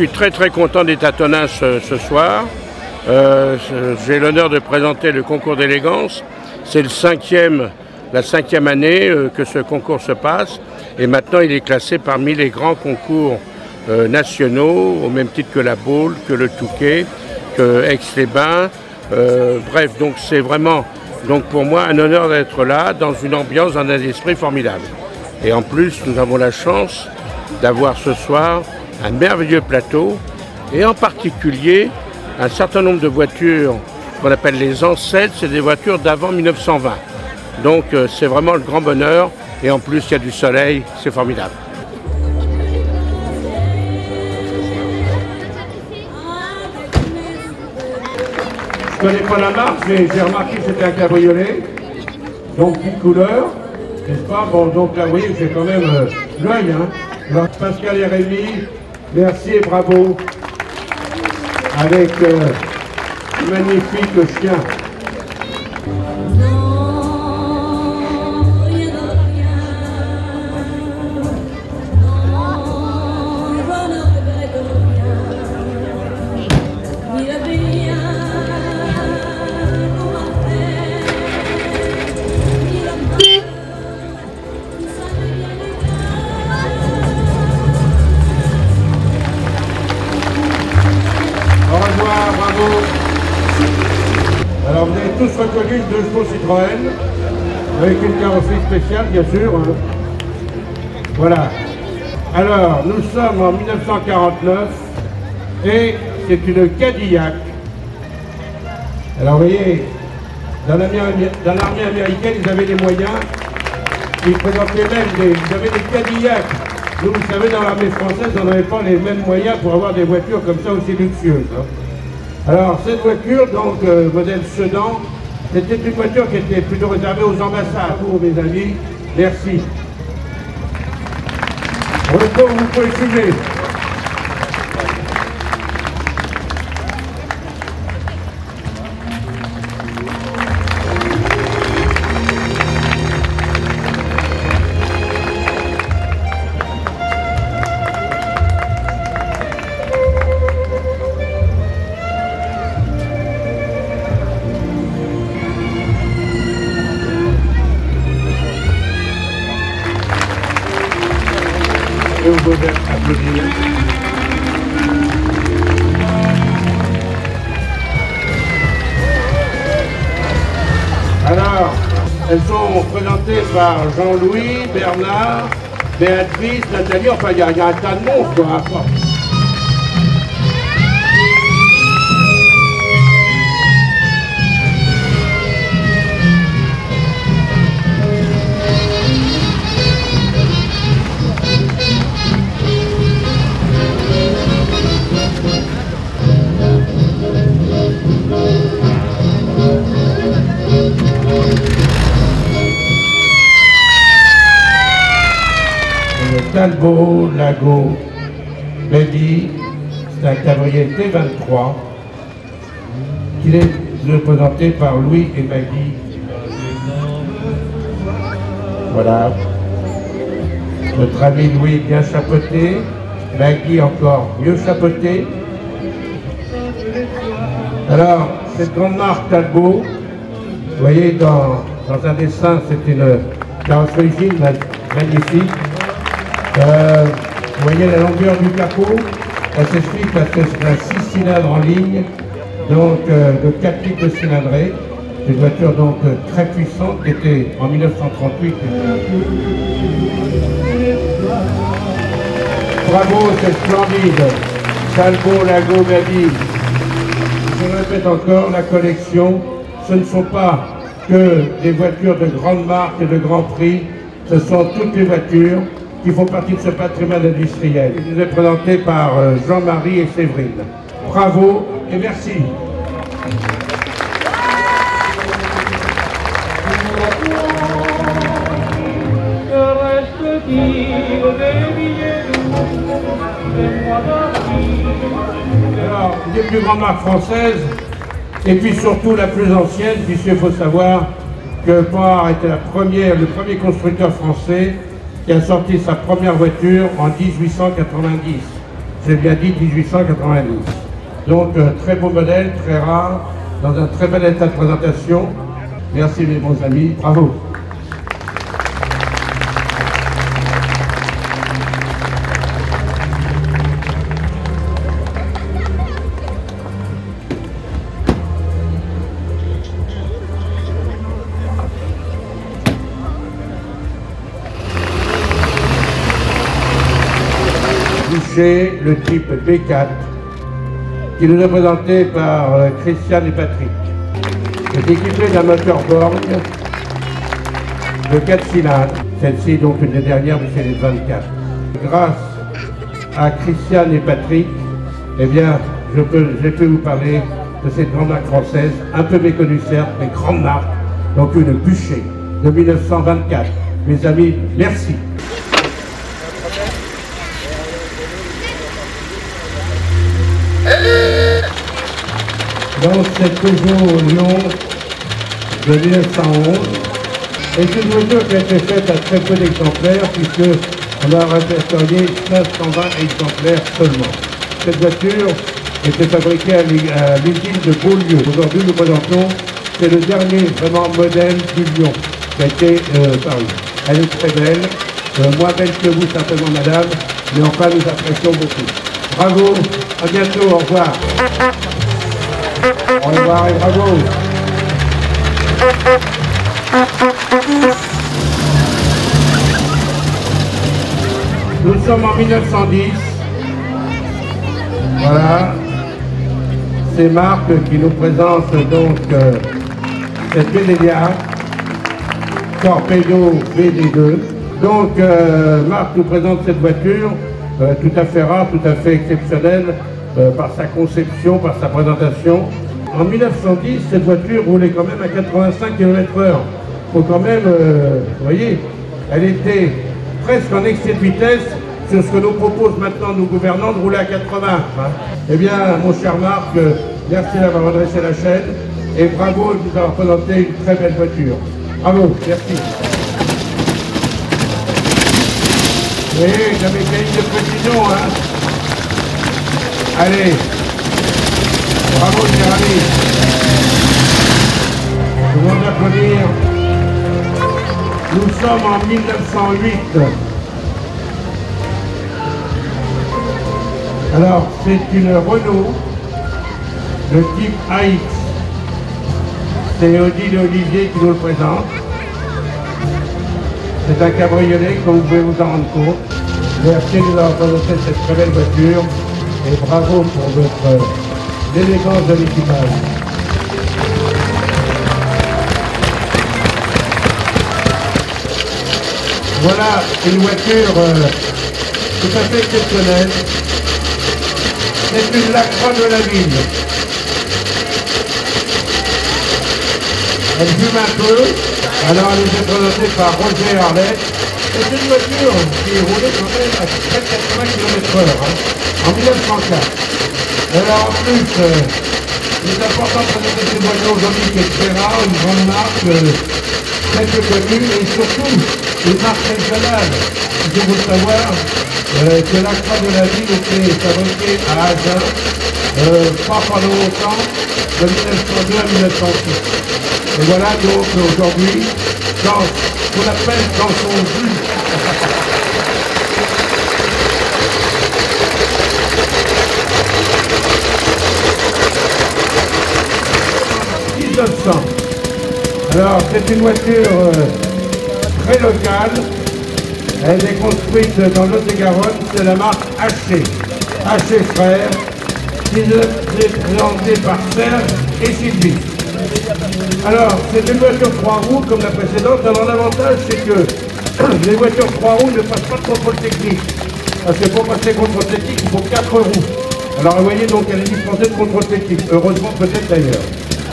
suis très content d'être à Tonneins ce soir. J'ai l'honneur de présenter le concours d'élégance. C'est la cinquième année que ce concours se passe. Et maintenant, il est classé parmi les grands concours nationaux, au même titre que la Baule, que le Touquet, que Aix-les-Bains. Bref, donc c'est vraiment pour moi un honneur d'être là, dans une ambiance, dans un esprit formidable. Et en plus, nous avons la chance d'avoir ce soir un merveilleux plateau, et en particulier un certain nombre de voitures qu'on appelle les ancêtres, c'est des voitures d'avant 1920. Donc c'est vraiment le grand bonheur, et en plus il y a du soleil, c'est formidable. Je ne connais pas la marque, mais j'ai remarqué que c'était un cabriolet, donc une couleur, n'est-ce pas? Bon, donc là vous voyez, j'ai quand même l'œil, hein. Alors, Pascal et Rémi, merci et bravo, avec magnifique chien. Alors vous avez tous reconnu deux chevaux Citroën, avec une carrosserie spéciale bien sûr. Hein. Voilà. Alors nous sommes en 1949 et c'est une Cadillac. Alors vous voyez, dans l'armée américaine ils avaient des moyens, ils présentaient même ils avaient des Cadillacs. Nous, vous savez, dans l'armée française, on n'avait pas les mêmes moyens pour avoir des voitures comme ça aussi luxueuses. Hein. Alors, cette voiture, donc, modèle Sedan, c'était une voiture qui était plutôt réservée aux ambassades. Pour mes amis, merci. Vous pouvez suivre. Applaudir. Alors, elles sont présentées par Jean-Louis, Bernard, Béatrice, Nathalie, enfin il y a un tas de monde quoi. Talbot, Lago, Baby, c'est un cabriolet T23 qui est présenté par Louis et Maggie. Voilà. Notre ami Louis bien chapeauté, Maggie encore mieux chapeauté. Alors, cette grande marque Talbot, vous voyez dans un dessin, c'est une carrosserie fine magnifique. Vous voyez la longueur du capot, ça s'explique parce que c'est un 6 cylindres en ligne, donc de 4 litres de cylindrée. C'est une voiture donc très puissante qui était en 1938. Bravo, c'est splendide. Talbot, Lago, Baby. Je le répète encore, la collection, ce ne sont pas que des voitures de grande marque et de grand prix, ce sont toutes les voitures qui font partie de ce patrimoine industriel. Il nous est présenté par Jean-Marie et Séverine. Bravo et merci. Alors, les plus grandes marques françaises, et puis surtout la plus ancienne, puisqu'il faut savoir que Panhard était le premier constructeur français qui a sorti sa première voiture en 1890. j'ai bien dit 1890. Donc très beau modèle, très rare, dans un très bel état de présentation. Merci mes bons amis, bravo. Le type B4 qui nous est présenté par Christiane et Patrick. C'est équipé d'un moteur Borg de 4 cylindres. Celle-ci donc une des dernières de chez les 24. Grâce à Christiane et Patrick, eh bien, j'ai pu vous parler de cette grande marque française, un peu méconnue certes, mais grande marque, donc une Bûcher de 1924. Mes amis, merci. Donc cette Peugeot Lyon de 1911 est une voiture qui a été faite à très peu d'exemplaires puisque on a répertorié 520 exemplaires seulement. Cette voiture était fabriquée à l'usine de Beaulieu. Aujourd'hui nous présentons, c'est le dernier vraiment modèle du Lyon qui a été paru. Elle est très belle, moins belle que vous certainement madame, mais enfin nous apprécions beaucoup. Bravo, à bientôt, au revoir. Au revoir et bravo. Nous sommes en 1910. Voilà. C'est Marc qui nous présente donc cette BD4 Torpedo BD2. Donc Marc nous présente cette voiture tout à fait rare, tout à fait exceptionnelle par sa conception, par sa présentation. En 1910, cette voiture roulait quand même à 85 km/h. Faut quand même, vous voyez, elle était presque en excès de vitesse sur ce que nous proposent maintenant nos gouvernants de rouler à 80. Hein. Eh bien, mon cher Marc, merci d'avoir redressé la chaîne et bravo de nous avoir présenté une très belle voiture. Bravo, merci. Oui, j'avais gagné de précision, hein. Allez, bravo, cher ami. Tout le monde applaudir. Nous sommes en 1908. Alors, c'est une Renault de type AX. C'est Odile Olivier qui nous le présente. C'est un cabriolet, comme vous pouvez vous en rendre compte. Merci de nous avoir présenté cette très belle voiture et bravo pour votre l'élégance de l'équipage. Voilà une voiture tout à fait exceptionnelle. C'est une Lacra de la ville. Elle fume un peu. Alors elle nous est présentée par Roger Harlet. C'est une voiture qui roulait quand même à près de 80 km/h en 1904. Alors en plus, il est important de présenter cette voiture aujourd'hui qui est très rare, une grande marque, très peu connue et surtout une marque régionale. Il faut savoir que l'Acra de la ville était fabriquée à Agen, pas pendant longtemps, de 1902 à 1906. Et voilà donc aujourd'hui, dans ce qu'on appelle dans son jus. 1900. Alors c'est une voiture très locale. Elle est construite dans le Lot-et-Garonne, c'est la marque Haché. Haché Frères, qui est présentée par Serge et Sylvie. Alors, c'est une voiture 3 roues comme la précédente. Alors l'avantage c'est que les voitures 3 roues ne passent pas de contrôle technique. Parce que pour passer contrôle technique, il faut 4 roues. Alors vous voyez donc elle est dispensée de contrôle technique. Heureusement peut-être d'ailleurs.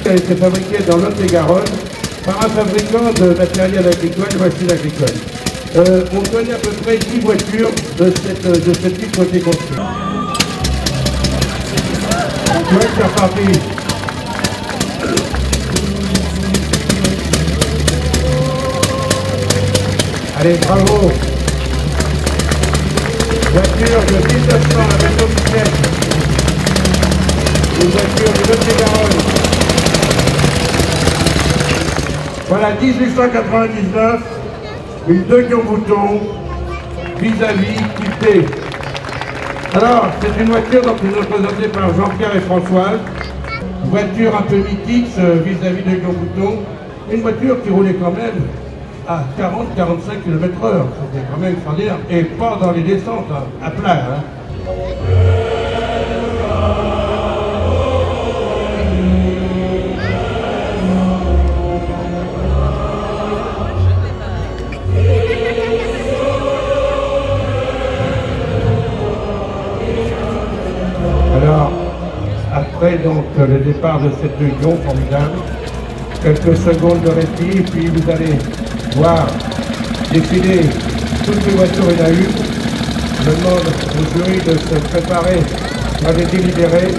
Elle a été fabriquée dans Lot-et-Garonne par un fabricant de matériel agricole, de machines agricoles. On connaît à peu près 10 voitures de ce type qui ont été construites. Tu vois que c'est reparti. Allez, bravo. Voiture de 1900, la maison Bichette. Une voiture de Lot-et-Garonne. Voilà, 1899, une Deguion-Bouton, vis-à-vis type D. Alors, c'est une voiture donc représentée par Jean-Pierre et Françoise. Une voiture un peu mythique vis-à-vis de Deguion-Bouton. Une voiture qui roulait quand même à 40-45 km/h. C'était quand même extraordinaire. Et pas dans les descentes, hein, à plat. Hein. Alors, après donc le départ de cette Deguion formidable, quelques secondes de répit, et puis vous allez voir défiler toutes les voitures une à une. Je demande au jury de se préparer à les délibérer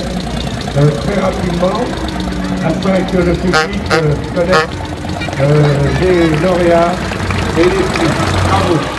très rapidement, afin que le public connaisse les lauréats et les prix. Bravo.